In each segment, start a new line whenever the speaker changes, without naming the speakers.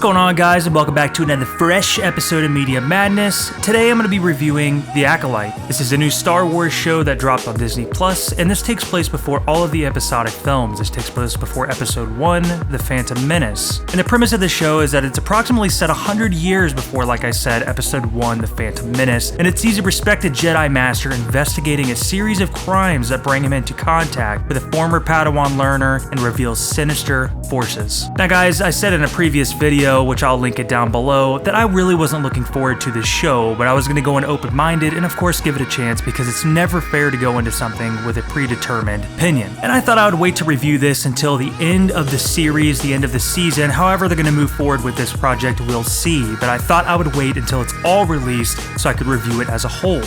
going on, guys, and welcome back to another fresh episode of Media Madness. Today I'm going to be reviewing The Acolyte. This is a new Star Wars show that dropped on Disney+, and this takes place before all of the episodic films. This takes place before Episode 1, The Phantom Menace. And the premise of the show is that it's approximately set 100 years before, like I said, Episode 1, The Phantom Menace, and it sees a respected Jedi Master investigating a series of crimes that bring him into contact with a former Padawan learner and reveals sinister forces. Now guys, I said in a previous video, which I'll link it down below, that I really wasn't looking forward to this show, but I was going to go in open-minded and of course give it a chance because it's never fair to go into something with a predetermined opinion. And I thought I would wait to review this until the end of the series, the end of the season. However they're going to move forward with this project, we'll see, but I thought I would wait until it's all released so I could review it as a whole.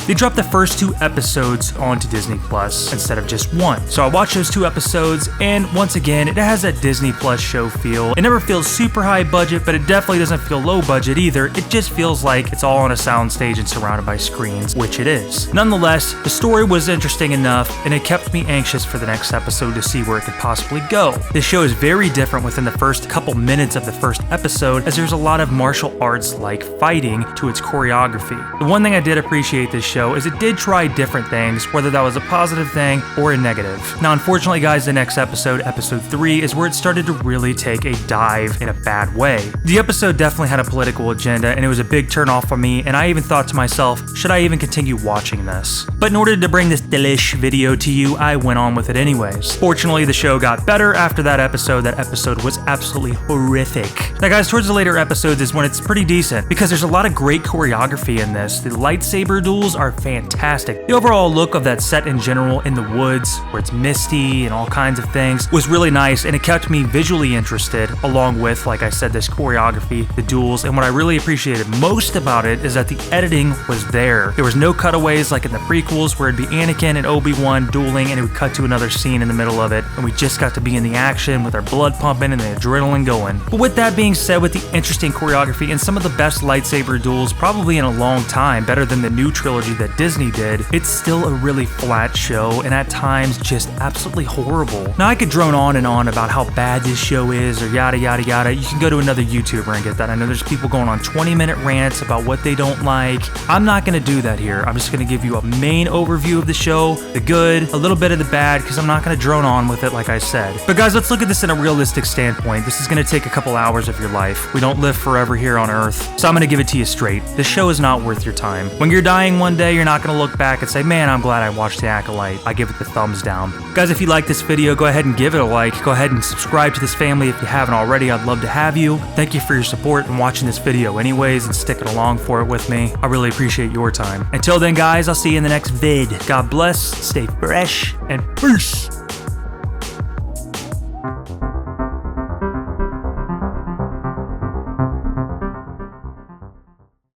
They dropped the first 2 episodes onto Disney Plus instead of just one. So I watched those 2 episodes, and once again, it has that Disney Plus show feel. It never feels super high budget, but it definitely doesn't feel low budget either. It just feels like it's all on a soundstage and surrounded by screens, which it is. Nonetheless, the story was interesting enough, and it kept me anxious for the next episode to see where it could possibly go. This show is very different within the first couple minutes of the first episode, as there's a lot of martial arts-like fighting to its choreography. The one thing I did appreciate this show is it did try different things, whether that was a positive thing or a negative. Now unfortunately guys, the next episode, episode 3, is where it started to really take a dive in a bad way. The episode definitely had a political agenda and it was a big turn off for me, and I even thought to myself, should I even continue watching this? But in order to bring this delish video to you, I went on with it anyways. Fortunately the show got better after that episode. That episode was absolutely horrific. Now guys, towards the later episodes is when it's pretty decent, because there's a lot of great choreography in this. The lightsaber duels are fantastic. The overall look of that set in general in the woods, where it's misty and all kinds of things, was really nice, and it kept me visually interested, along with, like I said, this choreography, the duels, and what I really appreciated most about it is that the editing was there. There was no cutaways like in the prequels where it'd be Anakin and Obi-Wan dueling and it would cut to another scene in the middle of it, and we just got to be in the action with our blood pumping and the adrenaline going. But with that being said, with the interesting choreography and some of the best lightsaber duels probably in a long time, better than the new trilogy that Disney did, it's still a really flat show and at times just absolutely horrible. Now I could drone on and on about how bad this show is or yada yada yada. You can go to another YouTuber and get that. I know there's people going on 20-minute rants about what they don't like. I'm not going to do that here. I'm just going to give you a main overview of the show, the good, a little bit of the bad, because I'm not going to drone on with it like I said. But guys, let's look at this in a realistic standpoint. This is going to take a couple hours of your life. We don't live forever here on Earth, so I'm going to give it to you straight. This show is not worth your time. When you're dying one day, you're not going to look back and say, man, I'm glad I watched The Acolyte. I give it the thumbs down. Guys, if you like this video, go ahead and give it a like. Go ahead and subscribe to this family if you haven't already. I'd love to have you. Thank you for your support and watching this video anyways and sticking along for it with me. I really appreciate your time. Until then, guys, I'll see you in the next vid. God bless, stay fresh, and peace.